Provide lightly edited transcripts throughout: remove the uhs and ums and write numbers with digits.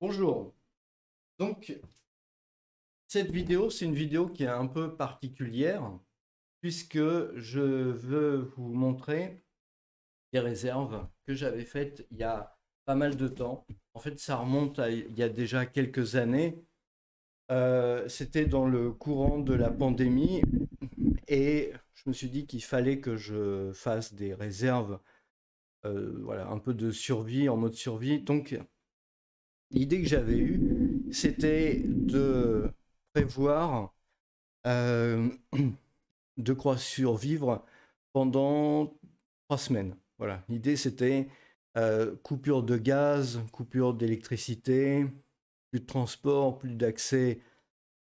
Bonjour. Donc, cette vidéo, c'est une vidéo qui est un peu particulière puisque je veux vous montrer des réserves que j'avais faites il y a pas mal de temps. En fait, ça remonte à il y a déjà quelques années. C'était dans le courant de la pandémie et je me suis dit qu'il fallait que je fasse des réserves, voilà, un peu de survie, en mode survie. Donc, l'idée que j'avais eue, c'était de prévoir euh, de quoi survivre pendant 3 semaines. Voilà. L'idée, c'était coupure de gaz, coupure d'électricité, plus de transport, plus d'accès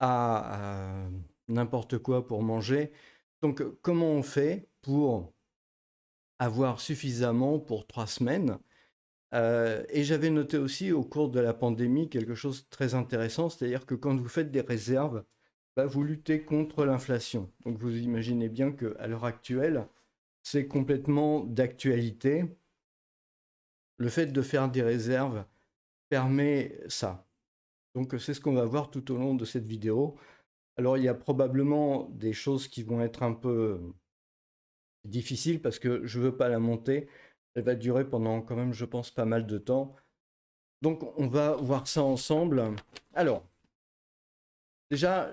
à n'importe quoi pour manger. Donc, comment on fait pour avoir suffisamment pour 3 semaines? Et j'avais noté aussi au cours de la pandémie quelque chose de très intéressant, c'est-à-dire que quand vous faites des réserves, bah, vous luttez contre l'inflation. Donc vous imaginez bien qu'à l'heure actuelle, c'est complètement d'actualité. Le fait de faire des réserves permet ça. Donc c'est ce qu'on va voir tout au long de cette vidéo. Alors il y a probablement des choses qui vont être un peu difficiles parce que je ne veux pas la monter. Elle va durer pendant quand même, je pense, pas mal de temps. Donc on va voir ça ensemble. Alors, déjà,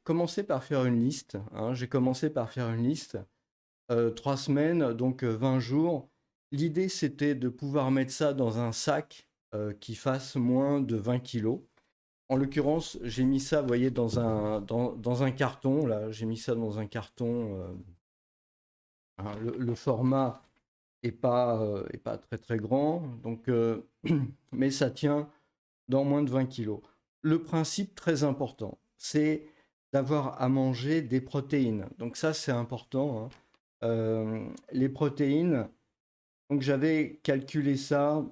commencé par faire une liste, hein. J'ai commencé par faire une liste, 3 semaines, donc 20 jours. L'idée, c'était de pouvoir mettre ça dans un sac qui fasse moins de 20 kilos. En l'occurrence, j'ai mis ça, vous voyez, dans un carton. Là, j'ai mis ça dans un carton. Hein, le format est pas très très grand, donc, mais ça tient dans moins de 20 kilos. Le principe très important, c'est d'avoir à manger des protéines. Donc ça, c'est important, hein. Les protéines, donc j'avais calculé ça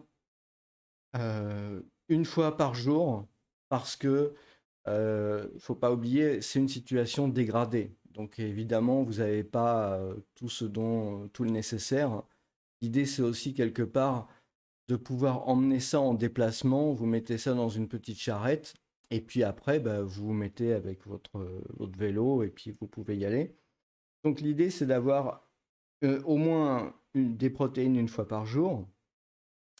euh, une fois par jour parce que faut pas oublier, c'est une situation dégradée. Donc évidemment, vous n'avez pas tout le nécessaire. L'idée, c'est aussi quelque part de pouvoir emmener ça en déplacement. Vous mettez ça dans une petite charrette et puis après, bah, vous vous mettez avec votre vélo et puis vous pouvez y aller. Donc l'idée, c'est d'avoir au moins des protéines une fois par jour.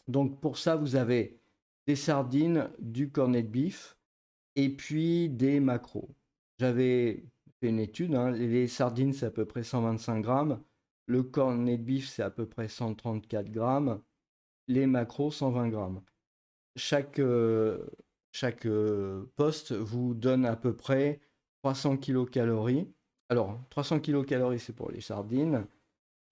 Donc pour ça, vous avez des sardines, du cornet de bif et puis des macros. J'avais fait une étude, hein. Les sardines, c'est à peu près 125 grammes. Le cornet de bif, c'est à peu près 134 grammes. Les macros, 120 grammes. Chaque, euh, chaque poste vous donne à peu près 300 kilocalories. Alors, 300 kilocalories, c'est pour les sardines.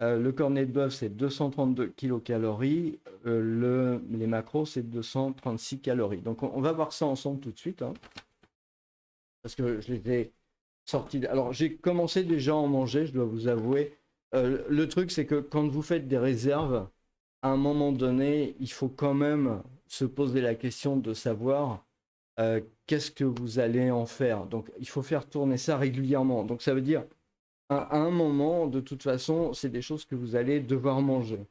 Le cornet de bœuf, c'est 232 kilocalories. Les macros, c'est 236 calories. Donc, on va voir ça ensemble tout de suite, hein, parce que je les ai sortis. Alors, j'ai commencé déjà à en manger, je dois vous avouer. Le truc, c'est que quand vous faites des réserves, à un moment donné, il faut quand même se poser la question de savoir qu'est-ce que vous allez en faire. Donc, il faut faire tourner ça régulièrement. Donc, ça veut dire, à un moment, de toute façon, c'est des choses que vous allez devoir manger.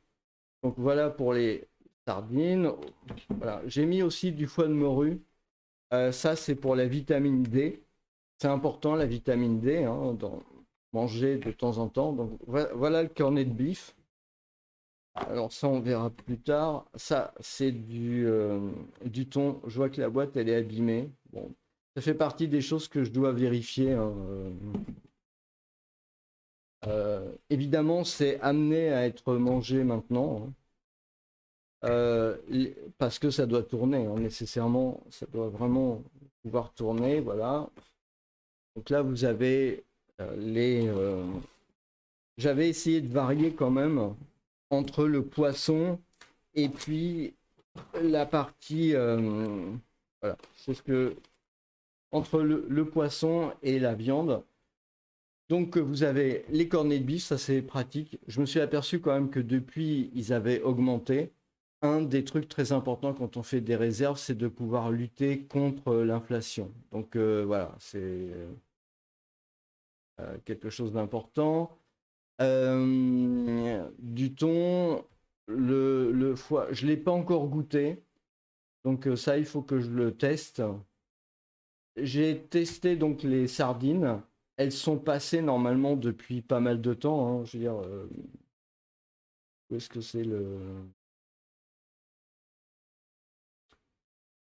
Donc, voilà pour les sardines. Voilà. J'ai mis aussi du foie de morue. Ça, c'est pour la vitamine D. C'est important, la vitamine D, hein, manger de temps en temps. Donc, voilà le cornet de bif. Alors ça, on verra plus tard. Ça, c'est du thon. Je vois que la boîte, elle est abîmée. Bon, ça fait partie des choses que je dois vérifier, hein. Évidemment, c'est amené à être mangé maintenant, hein. Parce que ça doit tourner, hein, nécessairement. Ça doit vraiment pouvoir tourner, voilà. Donc là, vous avez les... J'avais essayé de varier quand même entre le poisson et puis la partie, voilà, c'est ce que entre le poisson et la viande. Donc vous avez les cornets de bif, ça c'est pratique. Je me suis aperçu quand même que depuis ils avaient augmenté. Un des trucs très importants quand on fait des réserves, c'est de pouvoir lutter contre l'inflation. Donc voilà, c'est quelque chose d'important. Du thon, le foie, je ne l'ai pas encore goûté. Donc ça, il faut que je le teste. J'ai testé donc les sardines. Elles sont passées normalement depuis pas mal de temps, hein. Je veux dire, où est-ce que c'est le...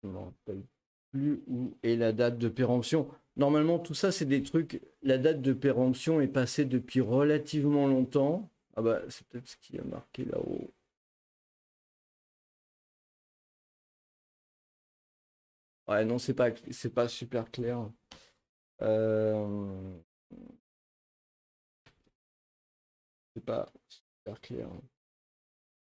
Je ne me rappelle plus où est la date de péremption. Normalement, tout ça, c'est des trucs. La date de péremption est passée depuis relativement longtemps. Ah bah, c'est peut-être ce qui a marqué là-haut. Ouais, non, c'est pas super clair. Euh, c'est pas super clair.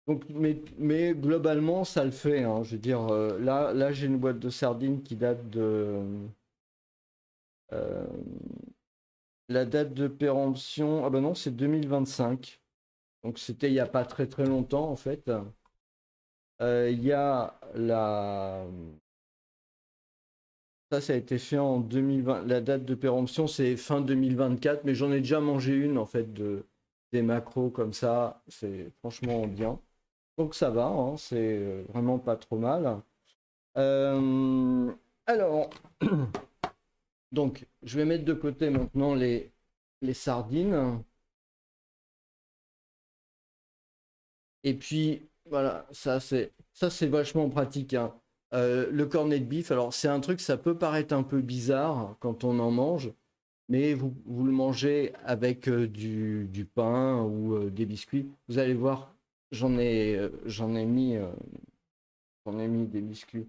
Donc, mais globalement, ça le fait, hein. Je veux dire, là j'ai une boîte de sardines qui date de. euh, la date de péremption. Ah bah non, c'est 2025. Donc c'était il n'y a pas très très longtemps en fait. Il y a la. Ça a été fait en 2020. La date de péremption, c'est fin 2024, mais j'en ai déjà mangé une en fait des macros comme ça. C'est franchement bien. Donc ça va, hein, c'est vraiment pas trop mal. Euh, alors, donc, je vais mettre de côté maintenant les sardines. Et puis, voilà, ça c'est vachement pratique, hein. Le cornet de bif, alors c'est un truc, ça peut paraître un peu bizarre quand on en mange, mais vous le mangez avec du pain ou des biscuits. Vous allez voir, j'en ai mis des biscuits.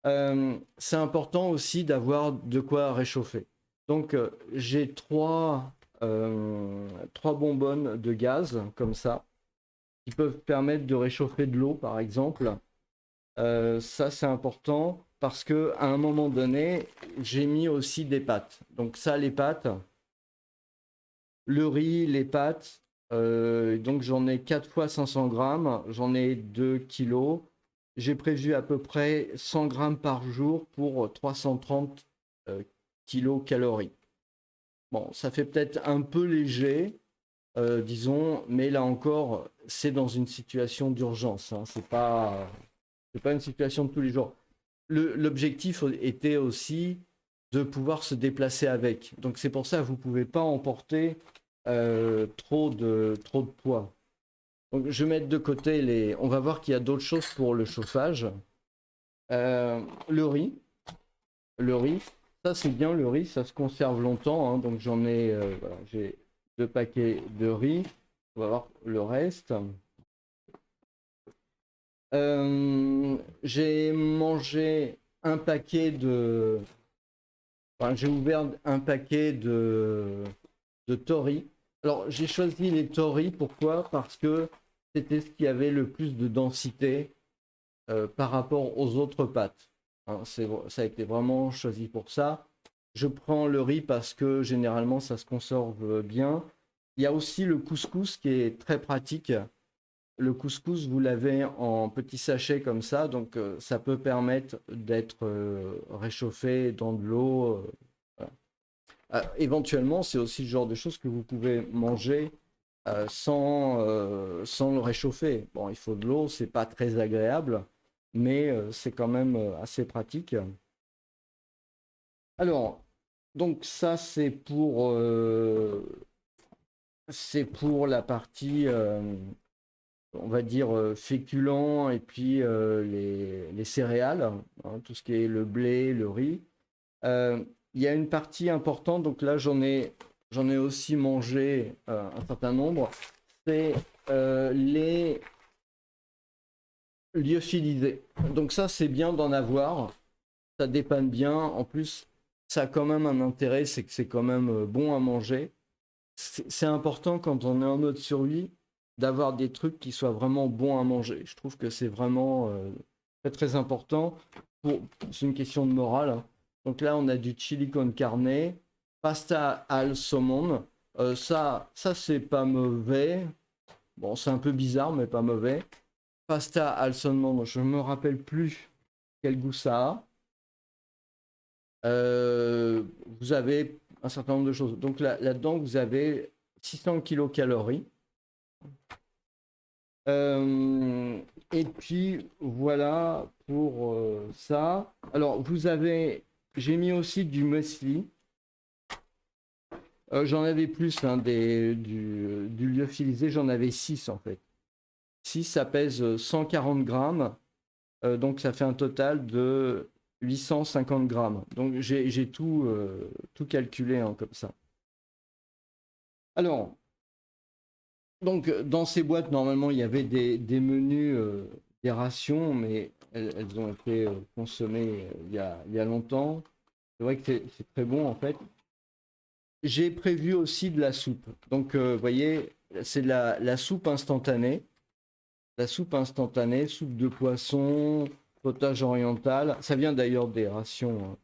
C'est important aussi d'avoir de quoi réchauffer. Donc, j'ai trois bonbonnes de gaz comme ça qui peuvent permettre de réchauffer de l'eau, par exemple. Ça, c'est important parce que à un moment donné, j'ai mis aussi des pâtes. Donc ça, les pâtes, le riz, les pâtes. Donc j'en ai 4 fois 500 grammes, j'en ai 2 kilos. J'ai prévu à peu près 100 grammes par jour pour 330 kilocalories. Bon, ça fait peut-être un peu léger, disons, mais là encore, c'est dans une situation d'urgence, hein. C'est pas une situation de tous les jours. L'objectif était aussi de pouvoir se déplacer avec. Donc c'est pour ça que vous ne pouvez pas emporter trop de poids. Donc je vais mettre de côté les... On va voir qu'il y a d'autres choses pour le chauffage. Le riz. Le riz, ça c'est bien le riz, ça se conserve longtemps, hein. Donc j'en ai, voilà, j'ai 2 paquets de riz. On va voir le reste. J'ai mangé un paquet de... Enfin, j'ai ouvert un paquet de Tori. Alors, j'ai choisi les Tori, pourquoi? Parce que c'était ce qui avait le plus de densité par rapport aux autres pâtes, hein. Ça a été vraiment choisi pour ça. Je prends le riz parce que généralement, ça se conserve bien. Il y a aussi le couscous qui est très pratique. Le couscous, vous l'avez en petits sachets comme ça, donc ça peut permettre d'être réchauffé dans de l'eau. Voilà. Éventuellement, c'est aussi le genre de choses que vous pouvez manger sans le réchauffer. Bon, il faut de l'eau, c'est pas très agréable, mais c'est quand même assez pratique. Alors, donc ça, c'est pour la partie on va dire, féculents et puis les céréales, hein, tout ce qui est le blé, le riz. Il y a une partie importante, donc là j'en ai aussi mangé un certain nombre, c'est les lyophilisés. Donc ça c'est bien d'en avoir, ça dépanne bien, en plus ça a quand même un intérêt, c'est que c'est quand même bon à manger. C'est important quand on est en mode survie d'avoir des trucs qui soient vraiment bons à manger. Je trouve que c'est vraiment très très important. C'est une question de morale, hein. Donc là, on a du chili con carne, pasta al saumon. Ça c'est pas mauvais. Bon, c'est un peu bizarre, mais pas mauvais. Pasta al saumon, je me rappelle plus quel goût ça a. Vous avez un certain nombre de choses. Donc là-dedans, vous avez 600 kilocalories. Et puis voilà pour ça. Alors j'ai mis aussi du muesli. J'en avais plus, hein, du lyophilisé, j'en avais 6 en fait. 6, ça pèse 140 grammes, donc ça fait un total de 850 grammes. Donc j'ai tout calculé, hein, comme ça. Alors, donc dans ces boîtes, normalement, il y avait des menus, des rations, mais elles ont été consommées il y a longtemps. C'est vrai que c'est très bon en fait. J'ai prévu aussi de la soupe. Donc, vous voyez, c'est la soupe instantanée. La soupe instantanée, soupe de poisson, potage oriental. Ça vient d'ailleurs des rations,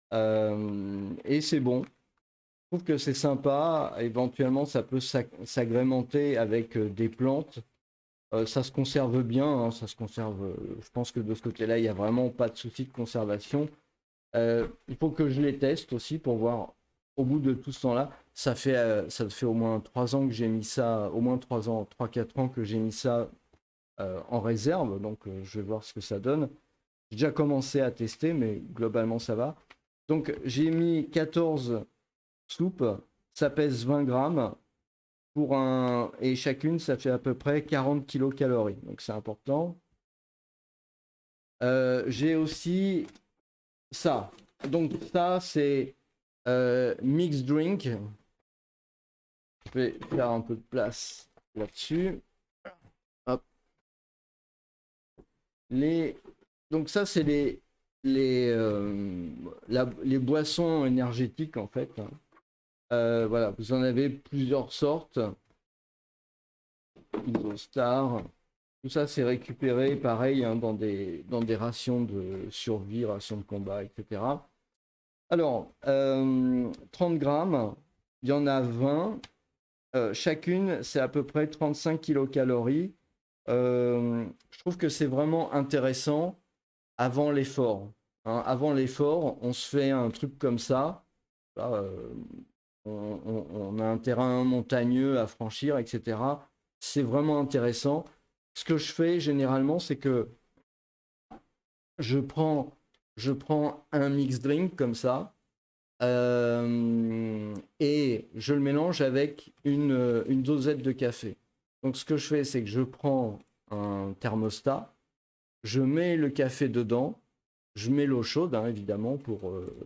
hein. Et c'est bon. Je trouve que c'est sympa. Éventuellement, ça peut s'agrémenter avec des plantes. Ça se conserve bien, hein, ça se conserve. Je pense que de ce côté-là, il n'y a vraiment pas de souci de conservation. Il faut que je les teste aussi pour voir au bout de tout ce temps-là. Ça fait au moins 3 ans que j'ai mis ça, au moins 3 ans, 3-4 ans que j'ai mis ça en réserve. Donc je vais voir ce que ça donne. J'ai déjà commencé à tester, mais globalement ça va. Donc j'ai mis 14 soupes, ça pèse 20 grammes. Et chacune, ça fait à peu près 40 kilocalories. Donc c'est important. J'ai aussi ça. Donc ça, c'est mixed drink. Je vais faire un peu de place là-dessus. Hop. Donc ça, c'est les boissons énergétiques, en fait, hein. Voilà, vous en avez plusieurs sortes. Isostar. Tout ça, c'est récupéré, pareil, hein, dans des rations de survie, rations de combat, etc. Alors, 30 grammes, il y en a 20. Chacune, c'est à peu près 35 kilocalories. Je trouve que c'est vraiment intéressant avant l'effort, hein. Avant l'effort, on se fait un truc comme ça. Là, on a un terrain montagneux à franchir, etc. C'est vraiment intéressant. Ce que je fais généralement, c'est que je prends, je prends un mix drink comme ça, et je le mélange avec une dosette de café. Donc ce que je fais, c'est que je prends un thermostat, je mets le café dedans, je mets l'eau chaude, hein, évidemment,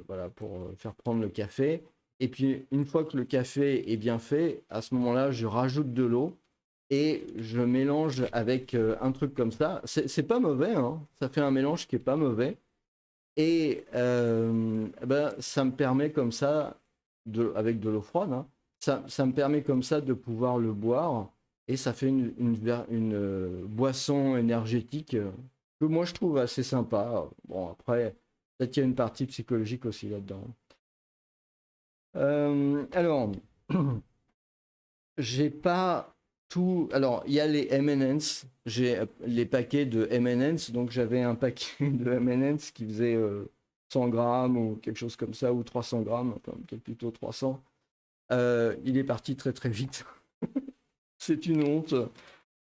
voilà, pour faire prendre le café. Et puis une fois que le café est bien fait, à ce moment-là, je rajoute de l'eau et je mélange avec un truc comme ça. C'est pas mauvais, hein, ça fait un mélange qui est pas mauvais. Et ben, ça me permet comme ça, avec de l'eau froide, hein, ça me permet comme ça de pouvoir le boire. Et ça fait une boisson énergétique que moi je trouve assez sympa. Bon, après, peut-être qu'il y a une partie psychologique aussi là-dedans. Alors, j'ai pas tout. Alors, il y a les M&M's. J'ai les paquets de M&M's. Donc, j'avais un paquet de M&M's qui faisait 100 grammes ou quelque chose comme ça, ou 300 grammes, enfin, peut-être plutôt 300. Il est parti très très vite. C'est une honte,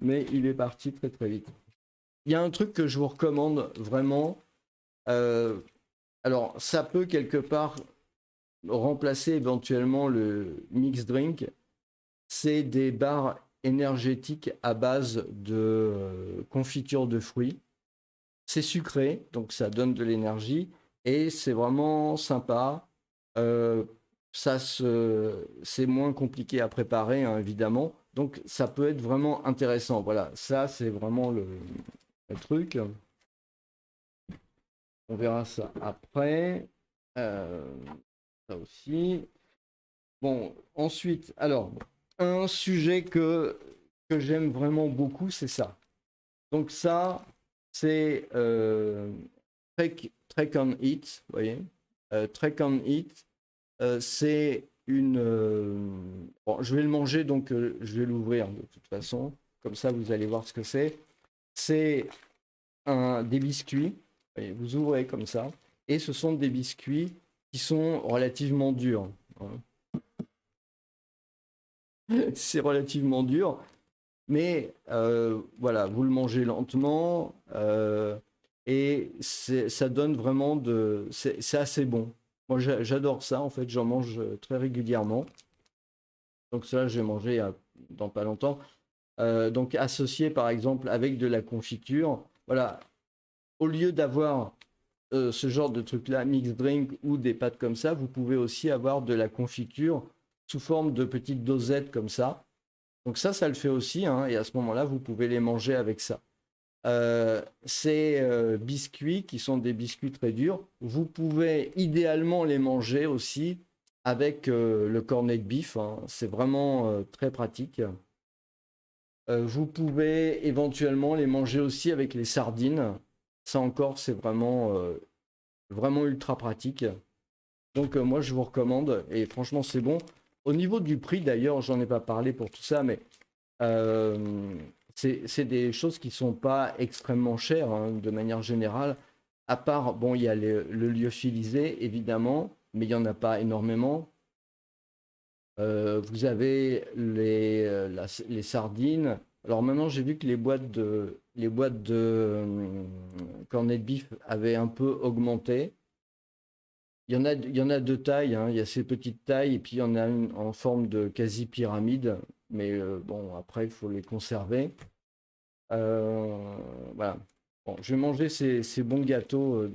mais il est parti très très vite. Il y a un truc que je vous recommande vraiment. euh, alors, ça peut quelque part remplacer éventuellement le mix drink. C'est des barres énergétiques à base de confiture de fruits. C'est sucré, donc ça donne de l'énergie et c'est vraiment sympa. Euh, c'est moins compliqué à préparer, hein, évidemment. Donc ça peut être vraiment intéressant. Voilà, ça c'est vraiment le truc. On verra ça après. Euh, Ça aussi. Bon, ensuite, alors, un sujet que j'aime vraiment beaucoup, c'est ça. Donc ça, c'est Trek on It, vous voyez. Trek on It, c'est bon, je vais le manger, donc je vais l'ouvrir de toute façon. Comme ça, vous allez voir ce que c'est. C'est des biscuits. Voyez, vous ouvrez comme ça. Et ce sont des biscuits qui sont relativement durs, hein. C'est relativement dur. Mais voilà, vous le mangez lentement et ça donne vraiment de... C'est assez bon. Moi, j'adore ça, en fait, j'en mange très régulièrement. Donc ça, j'ai mangé dans pas longtemps. Donc associé, par exemple, avec de la confiture. Voilà, au lieu d'avoir ce genre de truc-là, mixed drink ou des pâtes comme ça, vous pouvez aussi avoir de la confiture sous forme de petites dosettes comme ça. Donc ça le fait aussi, hein, et à ce moment-là, vous pouvez les manger avec ça. Ces biscuits, qui sont des biscuits très durs, vous pouvez idéalement les manger aussi avec le cornet de beef, hein. C'est vraiment très pratique. Vous pouvez éventuellement les manger aussi avec les sardines. Ça encore, c'est vraiment ultra pratique. Donc moi, je vous recommande, et franchement, c'est bon. Au niveau du prix, d'ailleurs, j'en ai pas parlé pour tout ça, mais c'est des choses qui sont pas extrêmement chères, hein, de manière générale. À part, bon, il y a le lyophilisé, évidemment, mais il n'y en a pas énormément. Vous avez les sardines. Alors maintenant, j'ai vu que les boîtes de cornet de beef avaient un peu augmenté. Il y en a deux tailles, hein. Il y a ces petites tailles et puis il y en a une en forme de quasi-pyramide. Mais bon, après, il faut les conserver. Voilà. Bon, je vais manger ces bons gâteaux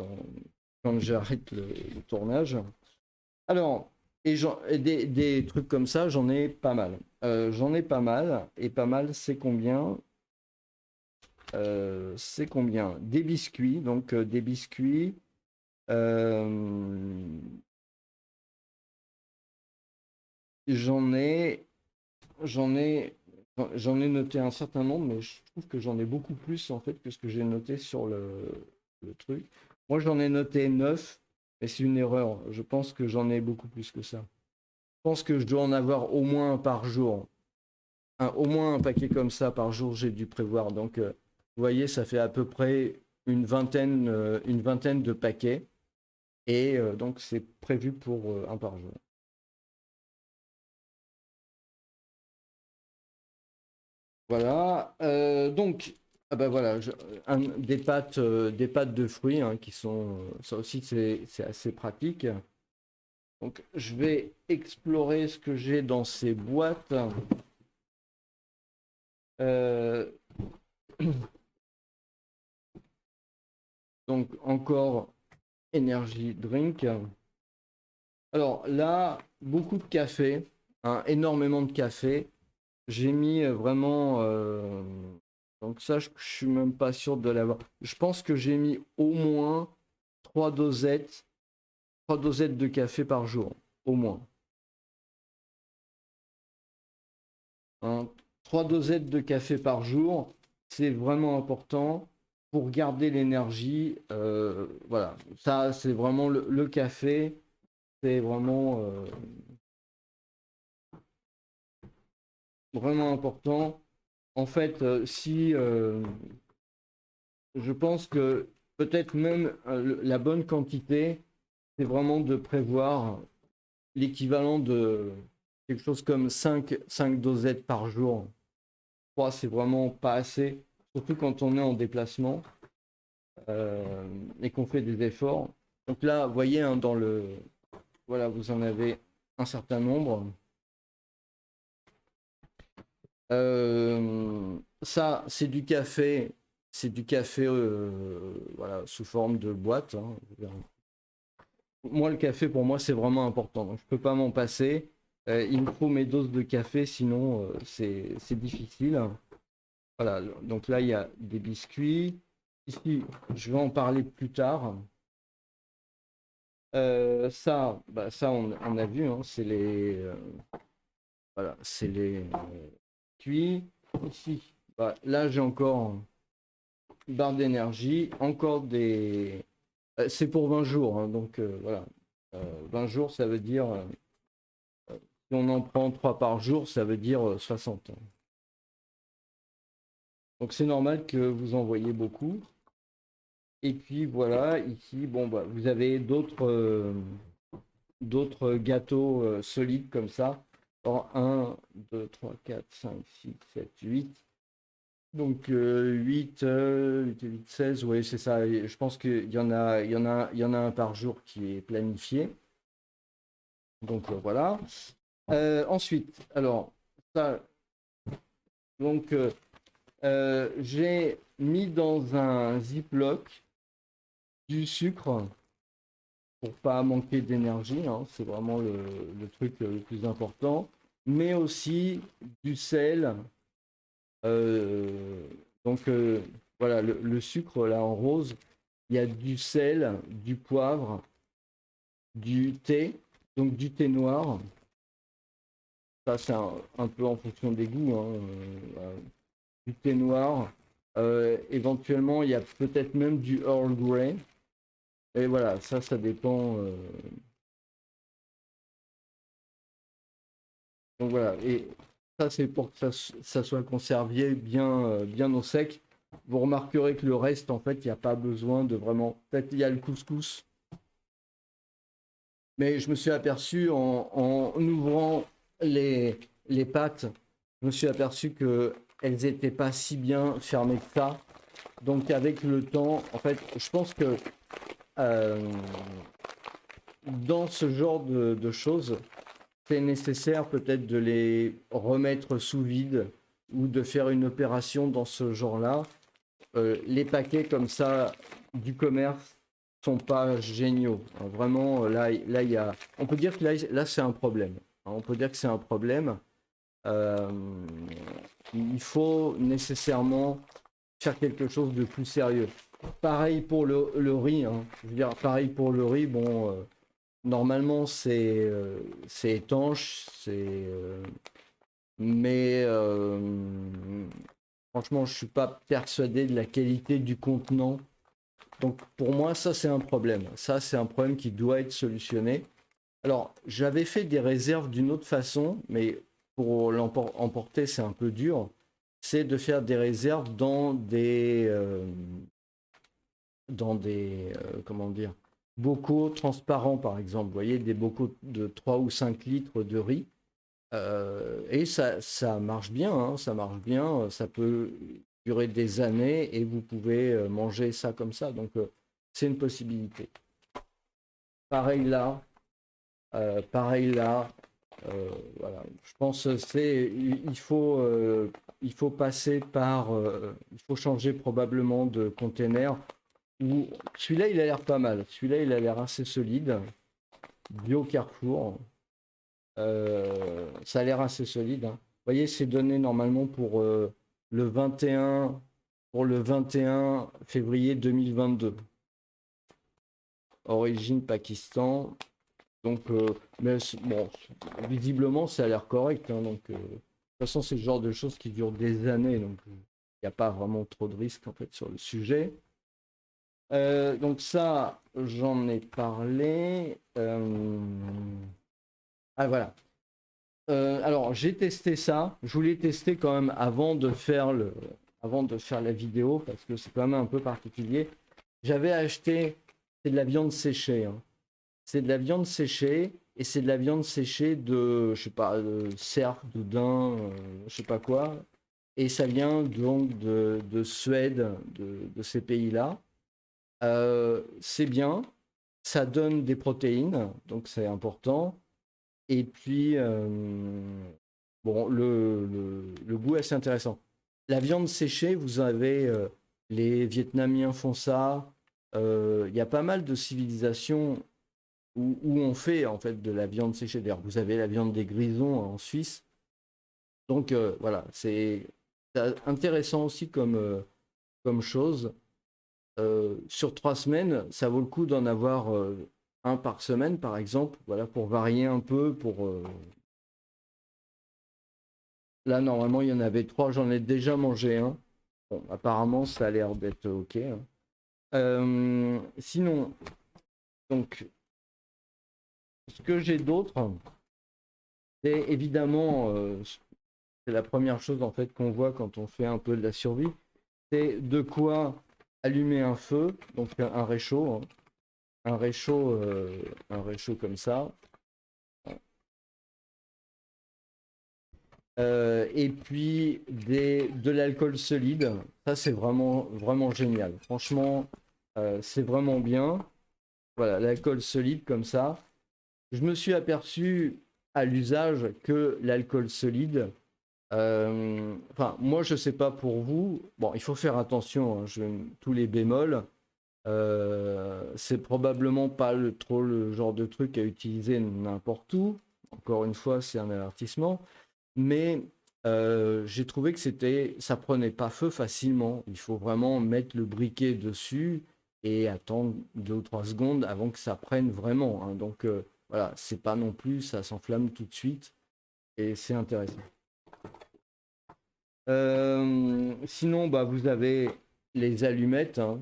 quand j'arrête le tournage. Alors, et des trucs comme ça, j'en ai pas mal. J'en ai pas mal. Et pas mal, c'est combien? C'est combien? Des biscuits. Donc, des biscuits. euh, j'en ai, j'en ai, j'en ai noté un certain nombre, mais je trouve que j'en ai beaucoup plus en fait que ce que j'ai noté sur le truc. Moi, j'en ai noté 9, mais c'est une erreur. Je pense que j'en ai beaucoup plus que ça. Je pense que je dois en avoir au moins un par jour. Au moins un paquet comme ça par jour, j'ai dû prévoir. Donc, vous voyez, ça fait à peu près une vingtaine de paquets. Et donc, c'est prévu pour un par jour. Voilà. Donc, ah bah voilà, des pâtes de fruits hein, qui sont. Ça aussi, c'est assez pratique. Donc, je vais explorer ce que j'ai dans ces boîtes. Euh, donc, encore Energy Drink. Alors là, beaucoup de café, hein, énormément de café. J'ai mis vraiment. Donc ça, je suis même pas sûr de l'avoir. Je pense que j'ai mis au moins 3 dosettes, 3 dosettes de café par jour, au moins. Hein. 3 dosettes de café par jour, c'est vraiment important pour garder l'énergie. Voilà, ça, c'est vraiment le café, c'est vraiment important. En fait, si je pense que peut-être même la bonne quantité, c'est vraiment de prévoir l'équivalent de quelque chose comme cinq dosettes par jour. 3, c'est vraiment pas assez, surtout quand on est en déplacement et qu'on fait des efforts. Donc là, vous voyez, hein, voilà, vous en avez un certain nombre. Ça, c'est du café voilà, sous forme de boîte, hein. Moi, le café, pour moi, c'est vraiment important. Donc, je ne peux pas m'en passer. Il me faut mes doses de café, sinon, c'est difficile. Voilà, donc là, il y a des biscuits. Ici, je vais en parler plus tard. Ça on a vu, hein, voilà, c'est les cuits. Ici, bah, là, j'ai encore une barre d'énergie, encore des. C'est pour 20 jours, hein, donc voilà. 20 jours, ça veut dire, si on en prend 3 par jour, ça veut dire 60. Donc c'est normal que vous en voyez beaucoup. Et puis voilà, ici, bon, bah, vous avez d'autres gâteaux solides comme ça. Alors, 1, 2, 3, 4, 5, 6, 7, 8. Donc 8, 8 et 8, 16, oui, c'est ça. Et je pense qu'il y en a, il y en a un par jour qui est planifié. Donc voilà. Ensuite, alors, ça, donc j'ai mis dans un Ziploc du sucre pour pas manquer d'énergie, hein, c'est vraiment le truc le plus important, mais aussi du sel. euh, donc voilà, le sucre là en rose, il y a du sel, du poivre, du thé, donc du thé noir. Ça, c'est un peu en fonction des goûts, hein, du thé noir. Éventuellement, il y a peut-être même du Earl Grey. Et voilà, ça dépend. Donc voilà, et ça, c'est pour que ça soit conservé bien, bien au sec. Vous remarquerez que le reste, en fait, il n'y a pas besoin de vraiment. Peut-être il y a le couscous, mais je me suis aperçu en ouvrant les pâtes, je me suis aperçu qu'elles n'étaient pas si bien fermées que ça. Donc avec le temps, en fait, je pense que euh, dans ce genre de choses, c'est nécessaire peut-être de les remettre sous vide ou de faire une opération dans ce genre-là. Les paquets comme ça du commerce sont pas géniaux. Vraiment, là, il y a. On peut dire que là c'est un problème. On peut dire que c'est un problème. Euh, il faut nécessairement faire quelque chose de plus sérieux. Pareil pour le riz. Hein. Je veux dire, pareil pour le riz. Bon, normalement c'est étanche, mais franchement, je suis pas persuadé de la qualité du contenant. Donc pour moi, ça c'est un problème. Ça c'est un problème qui doit être solutionné. Alors j'avais fait des réserves d'une autre façon, mais pour l'emporter c'est un peu dur. C'est de faire des réserves dans des comment dire, bocaux transparents par exemple. Vous voyez, des bocaux de 3 ou 5 litres de riz. Et ça marche bien, hein, ça marche bien, ça peut durer des années et vous pouvez manger ça comme ça. Donc c'est une possibilité. Pareil là, pareil là. Voilà. Je pense que il faut passer par, il faut changer probablement de container. Ou celui-là il a l'air pas mal. Celui-là il a l'air assez solide. Bio Carrefour. Ça a l'air assez solide. Hein. Vous voyez, c'est donné normalement le 21, pour le 21 février 2022. Origine Pakistan. Donc, mais bon, visiblement, ça a l'air correct. Hein, donc, de toute façon, c'est le genre de choses qui durent des années. Donc, il n'y a pas vraiment trop de risques en fait sur le sujet. Donc ça, j'en ai parlé. Ah voilà. Alors, j'ai testé ça. Je voulais tester quand même avant de faire la vidéo parce que c'est quand même un peu particulier. J'avais acheté, c'est de la viande séchée. Hein. C'est de la viande séchée et c'est de la viande séchée de, je sais pas, de cerf, de daim, je sais pas quoi. Et ça vient donc de Suède, de ces pays-là. C'est bien, ça donne des protéines, donc c'est important. Et puis, bon, le goût est assez intéressant. La viande séchée, vous avez les Vietnamiens font ça. Il y a pas mal de civilisations où on fait en fait de la viande séchée. D'ailleurs, vous avez la viande des grisons en Suisse. Donc voilà, c'est intéressant aussi comme chose. Sur 3 semaines, ça vaut le coup d'en avoir un par semaine, par exemple, voilà, pour varier un peu, Là, normalement, il y en avait 3. J'en ai déjà mangé un. Bon, apparemment, ça a l'air d'être OK. Hein. Sinon, donc, ce que j'ai d'autre, c'est évidemment, c'est la première chose en fait qu'on voit quand on fait un peu de la survie, c'est de quoi allumer un feu, donc un réchaud, hein. Un réchaud comme ça. Et puis de l'alcool solide. Ça, c'est vraiment, vraiment génial. Franchement, c'est vraiment bien. Voilà, l'alcool solide comme ça. Je me suis aperçu à l'usage que l'alcool solide, enfin, moi, je sais pas pour vous. Bon, il faut faire attention, hein, tous les bémols. C'est probablement pas trop le genre de truc à utiliser n'importe où. Encore une fois, c'est un avertissement. Mais j'ai trouvé que ça prenait pas feu facilement. Il faut vraiment mettre le briquet dessus et attendre 2 ou 3 secondes avant que ça prenne vraiment, hein. Donc voilà, c'est pas non plus, ça s'enflamme tout de suite et c'est intéressant. Sinon, bah, vous avez les allumettes, hein,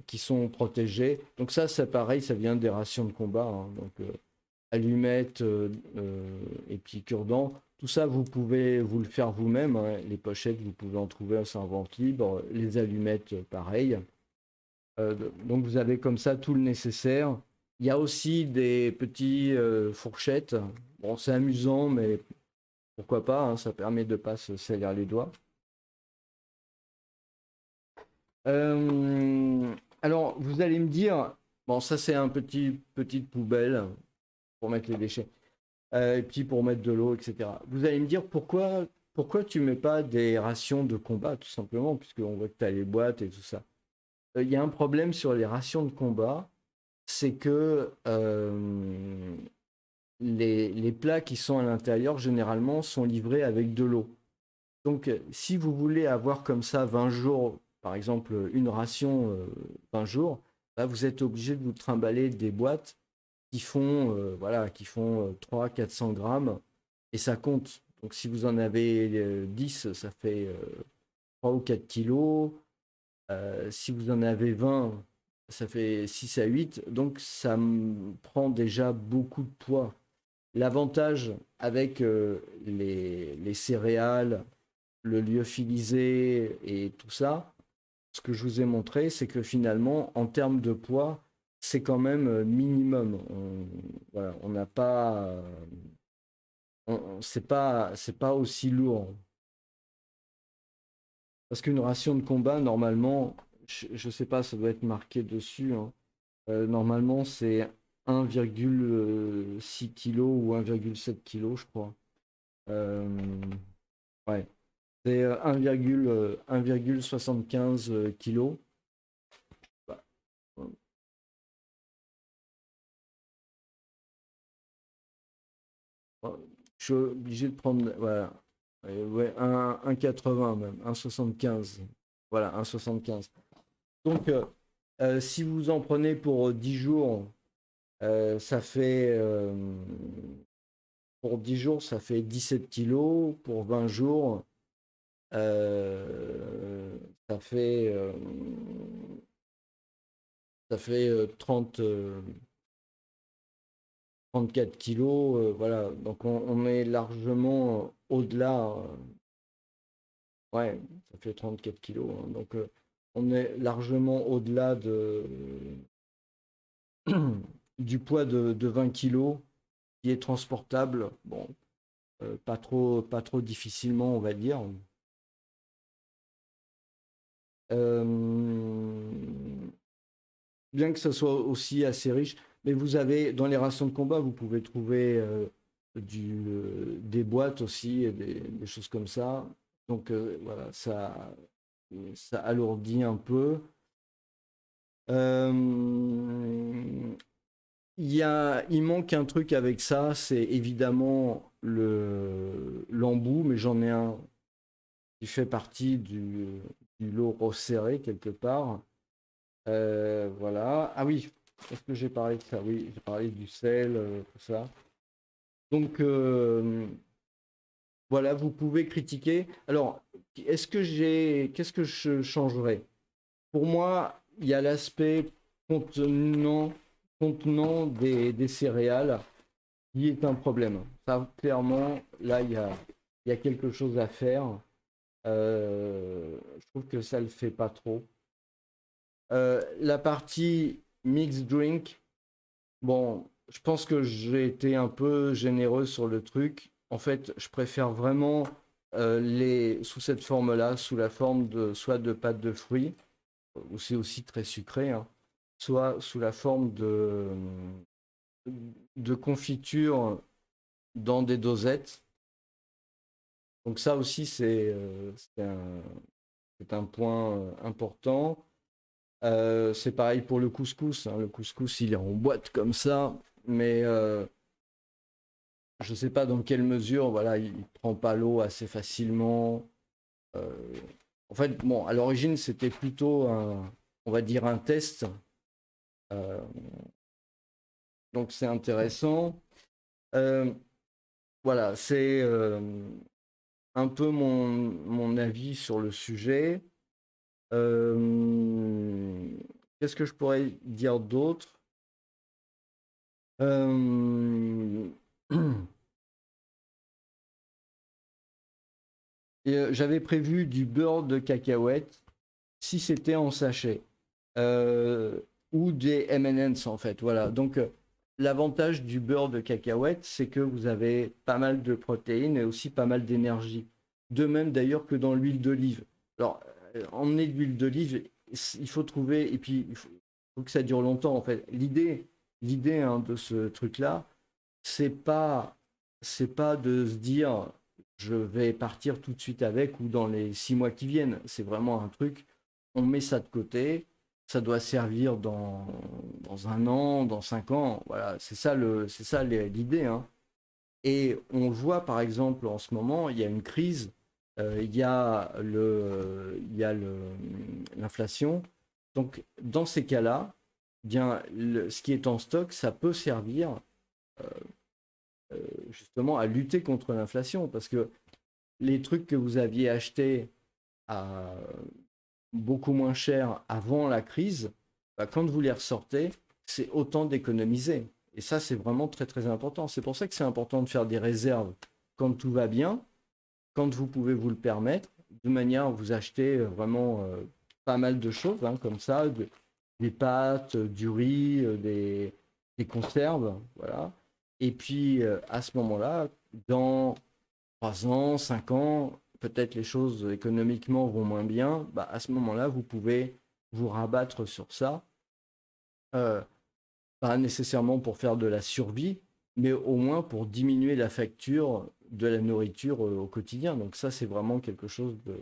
qui sont protégées. Donc ça, c'est pareil, ça vient des rations de combat, hein. Donc allumettes et puis cure-dents. Tout ça, vous pouvez vous le faire vous-même, hein. Les pochettes, vous pouvez en trouver à vente libre. Les allumettes, pareil. Donc vous avez comme ça tout le nécessaire. Il y a aussi des petits fourchettes. Bon, c'est amusant, mais pourquoi pas, hein, ça permet de ne pas se salir les doigts. Alors, vous allez me dire, bon, ça c'est petite poubelle pour mettre les déchets. Et puis pour mettre de l'eau, etc. Vous allez me dire pourquoi tu mets pas des rations de combat, tout simplement, puisqu'on voit que tu as les boîtes et tout ça. Il y a un problème sur les rations de combat, c'est que les plats qui sont à l'intérieur, généralement, sont livrés avec de l'eau. Donc, si vous voulez avoir comme ça 20 jours, par exemple, une ration 20 jours, bah, vous êtes obligé de vous trimballer des boîtes qui font 300-400 grammes et ça compte. Donc si vous en avez 10, ça fait 3 ou 4 kilos. Si vous en avez 20, ça fait 6 à 8. Donc ça prend déjà beaucoup de poids. L'avantage avec les céréales, le lyophilisé et tout ça, ce que je vous ai montré, c'est que finalement, en termes de poids, c'est quand même minimum. Voilà, on n'a pas, c'est pas aussi lourd. Parce qu'une ration de combat, normalement, je sais pas, ça doit être marqué dessus, hein. Normalement, c'est 1,6 kg ou 1,7 kg, je crois. Euh, ouais, c'est 1,75 kg. Bah, je suis obligé de prendre, voilà, ouais, 1,80 même, 1,75. Voilà, 1,75. Donc, si vous en prenez pour 10 jours, ça fait, pour 10 jours, ça fait 17 kilos. Pour 20 jours, ça fait, ça fait 34 kilos. Voilà, donc on est largement au-delà. Ouais, ça fait 34 kilos, hein. Donc, on est largement au-delà du poids de 20 kilos qui est transportable. Bon, pas trop difficilement, on va dire. Euh, Bien que ce soit aussi assez riche, mais vous avez, dans les rations de combat, vous pouvez trouver des boîtes aussi, et des choses comme ça. Donc, voilà, ça alourdit un peu. Euh, il manque un truc avec ça, c'est évidemment l'embout, mais j'en ai un qui fait partie du lot resserré quelque part. Voilà. Ah oui, est-ce que j'ai parlé de ça? Oui, j'ai parlé du sel, tout ça. Donc voilà, vous pouvez critiquer. Alors, qu'est-ce que je changerais? Pour moi, il y a l'aspect contenant, contenant des céréales qui est un problème. Ça, clairement, là, il y a quelque chose à faire. Je trouve que ça le fait pas trop. La partie mixed drink, bon, je pense que j'ai été un peu généreux sur le truc. en fait, je préfère vraiment sous cette forme-là, sous la forme de soit de pâte de fruits, où c'est aussi très sucré, hein, soit sous la forme de confiture dans des dosettes. Donc ça aussi, c'est un point important. C'est pareil pour le couscous, hein. Le couscous, il est en boîte comme ça, mais je ne sais pas dans quelle mesure, voilà, il ne prend pas l'eau assez facilement. Euh, En fait, bon, à l'origine, c'était plutôt on va dire un test. Euh, donc c'est intéressant. Euh, voilà, c'est un peu mon avis sur le sujet. Euh, Qu'est-ce que je pourrais dire d'autre? Euh, J'avais prévu du beurre de cacahuète si c'était en sachet. Euh, ou des M&M's en fait. Voilà. Donc l'avantage du beurre de cacahuète, c'est que vous avez pas mal de protéines et aussi pas mal d'énergie. De même d'ailleurs que dans l'huile d'olive. Alors, emmener de l'huile d'olive, il faut trouver, et puis faut que ça dure longtemps en fait. L'idée hein, de ce truc-là, c'est pas, c'est pas de se dire je vais partir tout de suite avec ou dans les 6 mois qui viennent. C'est vraiment un truc, on met ça de côté, ça doit servir dans 1 an, dans 5 ans. Voilà, c'est ça l'idée, hein. Et on voit par exemple en ce moment, il y a une crise, il y a l'inflation. Donc dans ces cas-là, bien ce qui est en stock, ça peut servir justement à lutter contre l'inflation parce que les trucs que vous aviez achetés à beaucoup moins cher avant la crise, bah, quand vous les ressortez, c'est autant d'économiser. Et ça, c'est vraiment très très important. C'est pour ça que c'est important de faire des réserves quand tout va bien, quand vous pouvez vous le permettre, de manière à vous acheter vraiment pas mal de choses, hein, comme ça, des pâtes, du riz, des conserves, voilà. Et puis à ce moment-là, dans 3 ans, 5 ans, peut-être les choses économiquement vont moins bien, bah, à ce moment-là, vous pouvez vous rabattre sur ça, euh, pas nécessairement pour faire de la survie, mais au moins pour diminuer la facture de la nourriture au quotidien. Donc ça, c'est vraiment quelque chose de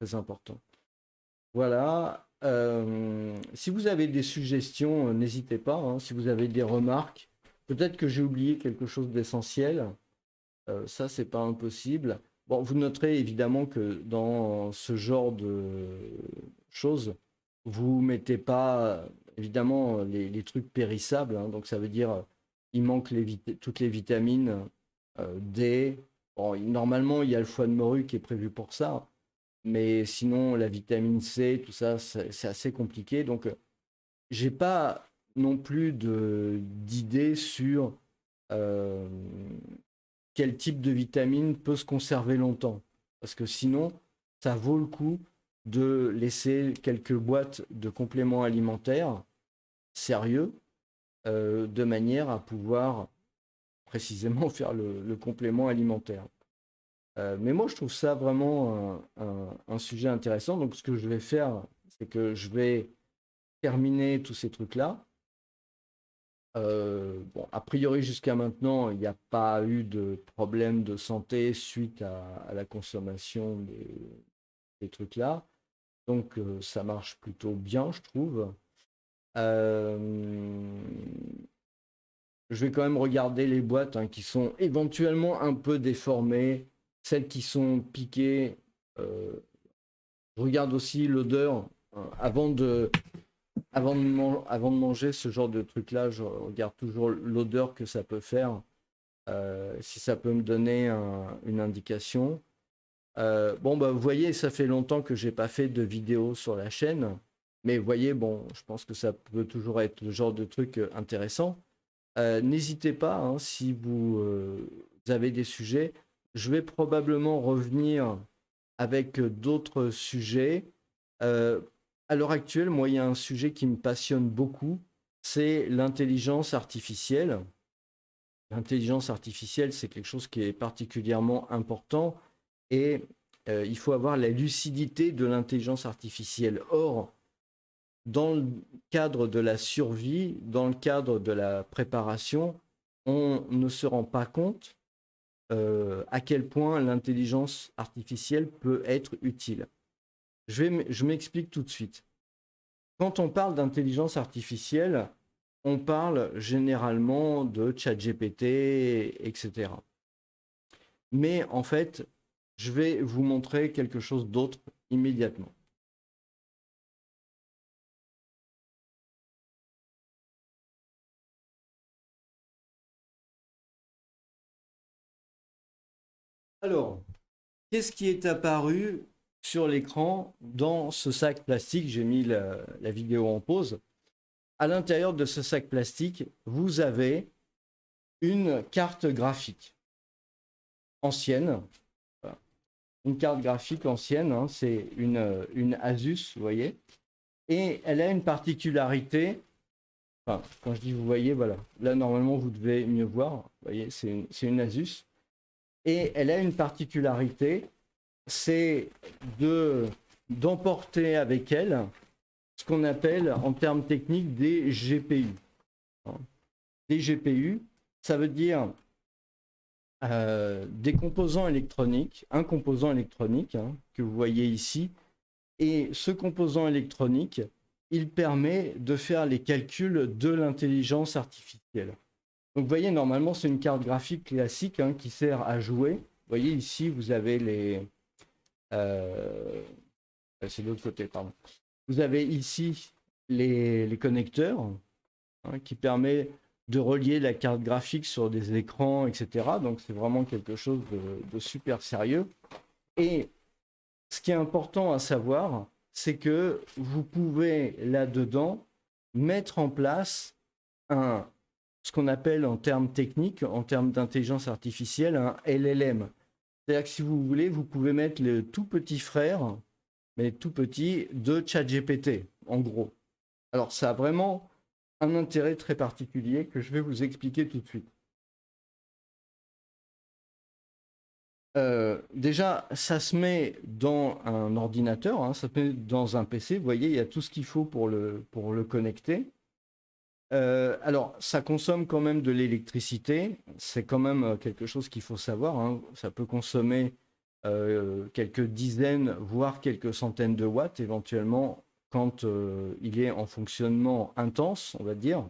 très important. Voilà. Si vous avez des suggestions, n'hésitez pas, hein. Si vous avez des remarques, peut-être que j'ai oublié quelque chose d'essentiel. Ça, c'est pas impossible. Bon, vous noterez évidemment que dans ce genre de choses, vous mettez pas évidemment les trucs périssables, hein. Donc ça veut dire il manque toutes les vitamines D. Bon, normalement, il y a le foie de morue qui est prévu pour ça, mais sinon la vitamine C, tout ça, c'est assez compliqué. Donc j'ai pas non plus d'idée sur euh, quel type de vitamine peut se conserver longtemps. Parce que sinon, ça vaut le coup de laisser quelques boîtes de compléments alimentaires sérieux, de manière à pouvoir précisément faire le complément alimentaire. Mais moi, je trouve ça vraiment un sujet intéressant. Donc, ce que je vais faire, c'est que je vais terminer tous ces trucs-là. Bon, a priori, jusqu'à maintenant, il n'y a pas eu de problème de santé suite à la consommation des trucs-là. Donc, ça marche plutôt bien, je trouve. Euh, je vais quand même regarder les boîtes hein, qui sont éventuellement un peu déformées, celles qui sont piquées. euh, je regarde aussi l'odeur hein, avant de manger ce genre de truc-là. Je regarde toujours l'odeur que ça peut faire. Si ça peut me donner une indication. Bon, bah, vous voyez, ça fait longtemps que j'ai pas fait de vidéo sur la chaîne, mais vous voyez, bon, je pense que ça peut toujours être le genre de truc intéressant. N'hésitez pas, hein, si vous avez des sujets. Je vais probablement revenir avec d'autres sujets. Euh, à l'heure actuelle, moi, il y a un sujet qui me passionne beaucoup, c'est l'intelligence artificielle. l'intelligence artificielle, c'est quelque chose qui est particulièrement important et il faut avoir la lucidité de l'intelligence artificielle. Or, dans le cadre de la survie, dans le cadre de la préparation, on ne se rend pas compte à quel point l'intelligence artificielle peut être utile. Je m'explique tout de suite. Quand on parle d'intelligence artificielle, on parle généralement de ChatGPT, etc. Mais en fait, je vais vous montrer quelque chose d'autre immédiatement. Alors, qu'est-ce qui est apparu sur l'écran dans ce sac plastique? J'ai mis la vidéo en pause. À l'intérieur de ce sac plastique, vous avez une carte graphique ancienne. Voilà. Une carte graphique ancienne, hein, c'est une Asus, vous voyez. Et elle a une particularité. Enfin, quand je dis vous voyez, voilà. Là, normalement, vous devez mieux voir. Vous voyez, c'est une Asus. Et elle a une particularité, c'est d'emporter avec elle ce qu'on appelle en termes techniques des GPU. Des GPU, ça veut dire des composants électroniques, un composant électronique que vous voyez ici. Et ce composant électronique, il permet de faire les calculs de l'intelligence artificielle. Donc vous voyez, normalement, c'est une carte graphique classique qui sert à jouer. Vous voyez, ici, vous avez les... c'est de l'autre côté, pardon. Vous avez ici les connecteurs qui permettent de relier la carte graphique sur des écrans, etc. Donc c'est vraiment quelque chose de super sérieux. Et ce qui est important à savoir, c'est que vous pouvez là-dedans mettre en place ce qu'on appelle en termes techniques, en termes d'intelligence artificielle, un LLM. C'est-à-dire que si vous voulez, vous pouvez mettre le tout petit frère, mais tout petit, de ChatGPT, en gros. Alors ça a vraiment un intérêt très particulier que je vais vous expliquer tout de suite. Déjà, ça se met dans un ordinateur, ça se met dans un PC. Vous voyez, il y a tout ce qu'il faut pour le connecter. Alors, ça consomme quand même de l'électricité. C'est quand même quelque chose qu'il faut savoir. Ça peut consommer quelques dizaines, voire quelques centaines de watts éventuellement quand il est en fonctionnement intense, on va dire.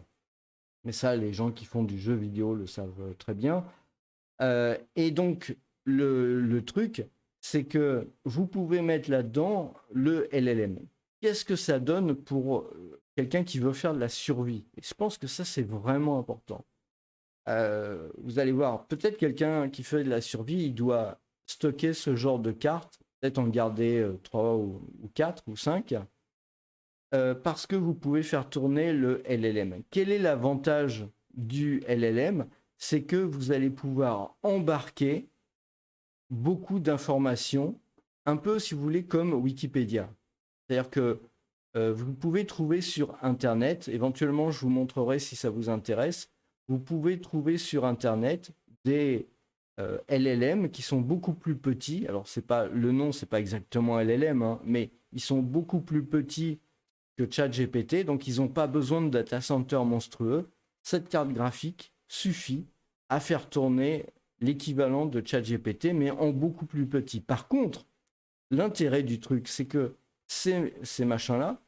Mais ça, les gens qui font du jeu vidéo le savent très bien. Et donc, le truc, c'est que vous pouvez mettre là-dedans le LLM. Qu'est-ce que ça donne pour quelqu'un qui veut faire de la survie? Et je pense que ça, c'est vraiment important. Vous allez voir, peut-être quelqu'un qui fait de la survie, il doit stocker ce genre de cartes, peut-être en garder 3 ou 4 ou 5, parce que vous pouvez faire tourner le LLM. Quel est l'avantage du LLM? C'est que vous allez pouvoir embarquer beaucoup d'informations, un peu, si vous voulez, comme Wikipédia. C'est-à-dire que vous pouvez trouver sur Internet, éventuellement je vous montrerai si ça vous intéresse, vous pouvez trouver sur Internet des LLM qui sont beaucoup plus petits. Alors le nom, c'est pas exactement LLM, mais ils sont beaucoup plus petits que ChatGPT, donc ils n'ont pas besoin de data center monstrueux. Cette carte graphique suffit à faire tourner l'équivalent de ChatGPT, mais en beaucoup plus petit. Par contre, l'intérêt du truc, c'est que ces machins-là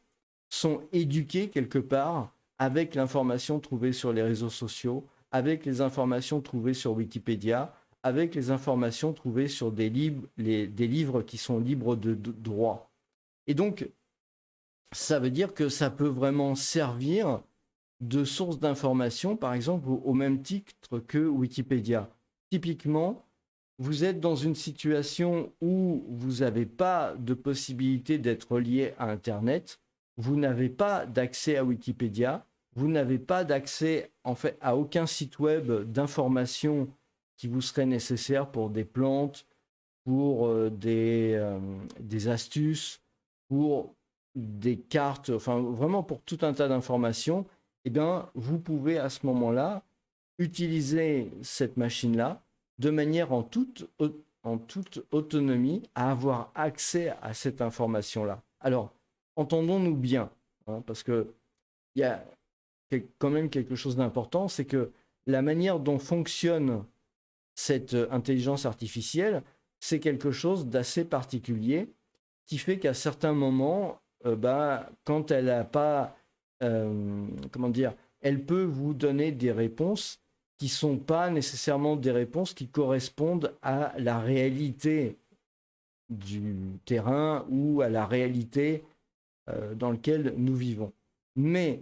sont éduqués quelque part avec l'information trouvée sur les réseaux sociaux, avec les informations trouvées sur Wikipédia, avec les informations trouvées sur des livres qui sont libres de droit. Et donc, ça veut dire que ça peut vraiment servir de source d'information, par exemple, au même titre que Wikipédia. Typiquement, vous êtes dans une situation où vous n'avez pas de possibilité d'être lié à Internet, vous n'avez pas d'accès à Wikipédia, vous n'avez pas d'accès en fait à aucun site web d'information qui vous serait nécessaire pour des plantes, pour des astuces, pour des cartes, enfin vraiment pour tout un tas d'informations. Eh bien, vous pouvez à ce moment-là utiliser cette machine-là de manière en toute autonomie à avoir accès à cette information-là. Alors, entendons-nous bien, hein, parce qu'il y a quand même quelque chose d'important, c'est que la manière dont fonctionne cette intelligence artificielle, c'est quelque chose d'assez particulier qui fait qu'à certains moments, quand elle n'a pas, comment dire, elle peut vous donner des réponses qui ne sont pas nécessairement des réponses qui correspondent à la réalité du terrain ou à la réalité dans laquelle nous vivons. Mais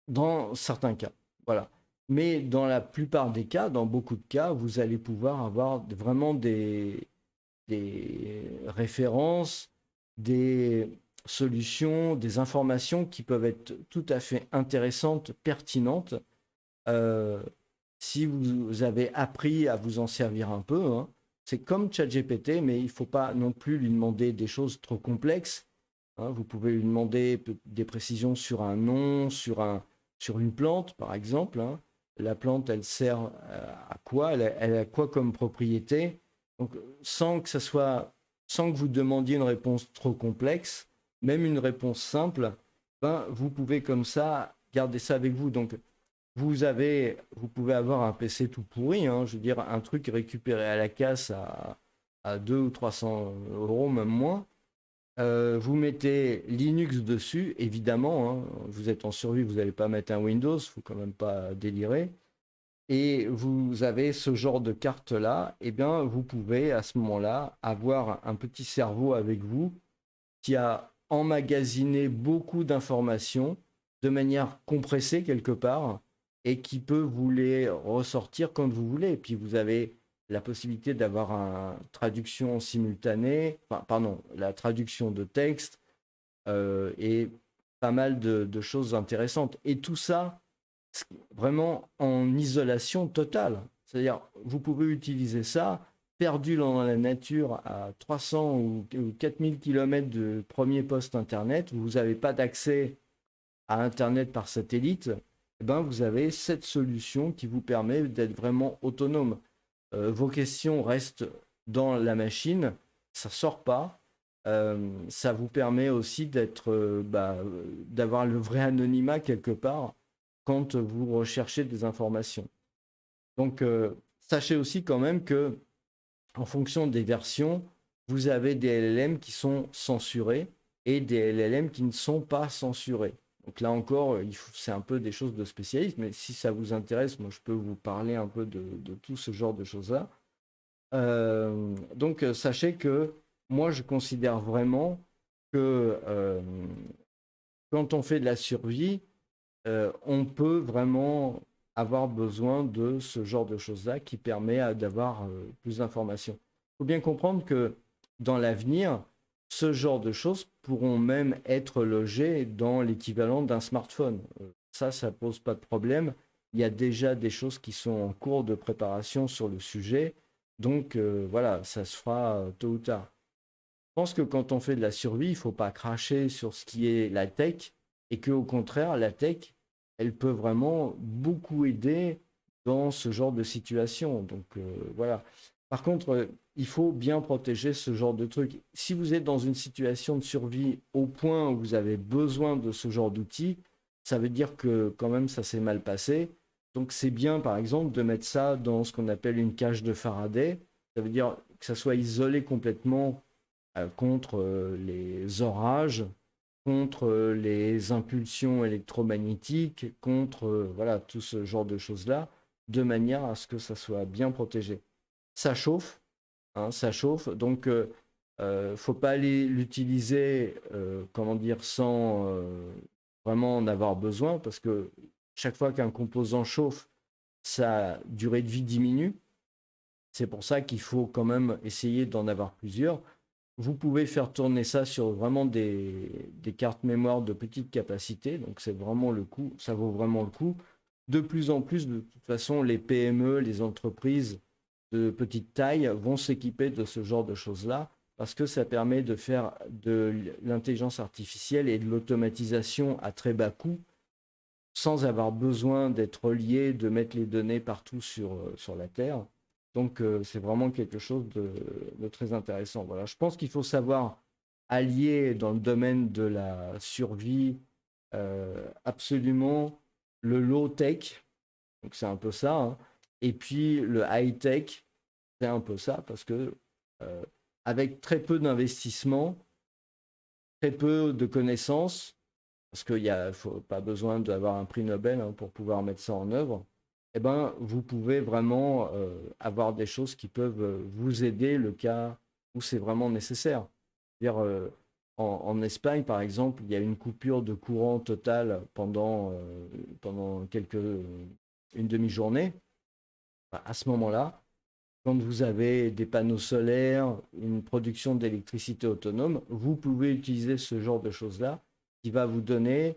dans certains cas, voilà. Mais dans la plupart des cas, dans beaucoup de cas, vous allez pouvoir avoir vraiment des références, des solutions, des informations qui peuvent être tout à fait intéressantes, pertinentes, euh, si vous avez appris à vous en servir un peu. Hein. C'est comme ChatGPT, mais il ne faut pas non plus lui demander des choses trop complexes. Hein. Vous pouvez lui demander des précisions sur un nom, sur une plante, par exemple. Hein. La plante, elle sert à quoi? Elle a quoi comme propriété? Donc, sans que vous demandiez une réponse trop complexe, même une réponse simple, vous pouvez comme ça garder ça avec vous. Donc, vous pouvez avoir un PC tout pourri, hein, je veux dire, un truc récupéré à la casse à 200 ou 300 €, même moins. Vous mettez Linux dessus, évidemment, hein, vous êtes en survie, vous n'allez pas mettre un Windows, il ne faut quand même pas délirer. Et vous avez ce genre de carte-là, et bien vous pouvez à ce moment-là avoir un petit cerveau avec vous qui a emmagasiné beaucoup d'informations de manière compressée quelque part et qui peut vous les ressortir quand vous voulez. Et puis vous avez la possibilité d'avoir une traduction simultanée, enfin, pardon, la traduction de texte et pas mal de choses intéressantes. Et tout ça vraiment en isolation totale. C'est-à-dire, vous pouvez utiliser ça perdu dans la nature à 300 ou 4000 km de premier poste Internet, vous n'avez pas d'accès à Internet par satellite, eh ben vous avez cette solution qui vous permet d'être vraiment autonome. Vos questions restent dans la machine, ça ne sort pas. Ça vous permet aussi d'avoir le vrai anonymat quelque part quand vous recherchez des informations. Donc, sachez aussi quand même que en fonction des versions, vous avez des LLM qui sont censurés et des LLM qui ne sont pas censurés. Donc là encore, c'est un peu des choses de spécialistes, mais si ça vous intéresse, moi je peux vous parler un peu de tout ce genre de choses-là. Donc sachez que moi je considère vraiment que quand on fait de la survie, on peut vraiment avoir besoin de ce genre de choses-là qui permet d'avoir plus d'informations. Il faut bien comprendre que dans l'avenir, ce genre de choses pourront même être logées dans l'équivalent d'un smartphone. Ça pose pas de problème. Il y a déjà des choses qui sont en cours de préparation sur le sujet. Donc voilà, ça se fera tôt ou tard. Je pense que quand on fait de la survie, il ne faut pas cracher sur ce qui est la tech et qu'au contraire, la tech, elle peut vraiment beaucoup aider dans ce genre de situation. Donc voilà. Par contre, il faut bien protéger ce genre de truc. Si vous êtes dans une situation de survie au point où vous avez besoin de ce genre d'outils, ça veut dire que quand même ça s'est mal passé. Donc c'est bien, par exemple, de mettre ça dans ce qu'on appelle une cage de Faraday. Ça veut dire que ça soit isolé complètement contre les orages, contre les impulsions électromagnétiques, contre voilà, tout ce genre de choses-là, de manière à ce que ça soit bien protégé. Ça chauffe, hein, ça chauffe, donc faut pas aller l'utiliser, comment dire, sans vraiment en avoir besoin, parce que chaque fois qu'un composant chauffe, sa durée de vie diminue. C'est pour ça qu'il faut quand même essayer d'en avoir plusieurs. Vous pouvez faire tourner ça sur vraiment des cartes mémoire de petite capacité, donc c'est vraiment le coup, ça vaut vraiment le coup. De plus en plus, de toute façon, les PME, les entreprises de petite taille vont s'équiper de ce genre de choses-là parce que ça permet de faire de l'intelligence artificielle et de l'automatisation à très bas coût sans avoir besoin d'être relié, de mettre les données partout sur la Terre. Donc, c'est vraiment quelque chose de très intéressant. Voilà. Je pense qu'il faut savoir allier dans le domaine de la survie absolument le low-tech, donc c'est un peu ça, hein, et puis le high-tech, c'est un peu ça, parce que avec très peu d'investissement, très peu de connaissances, parce qu'il ne faut pas besoin d'avoir un prix Nobel hein, pour pouvoir mettre ça en œuvre, eh ben, vous pouvez vraiment avoir des choses qui peuvent vous aider le cas où c'est vraiment nécessaire. C'est-à-dire, en Espagne, par exemple, il y a une coupure de courant totale pendant une demi-journée. À ce moment-là, quand vous avez des panneaux solaires, une production d'électricité autonome, vous pouvez utiliser ce genre de choses-là qui va vous donner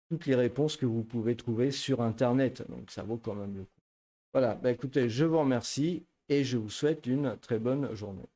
toutes les réponses que vous pouvez trouver sur Internet. Donc ça vaut quand même le coup. Voilà, bah écoutez, je vous remercie et je vous souhaite une très bonne journée.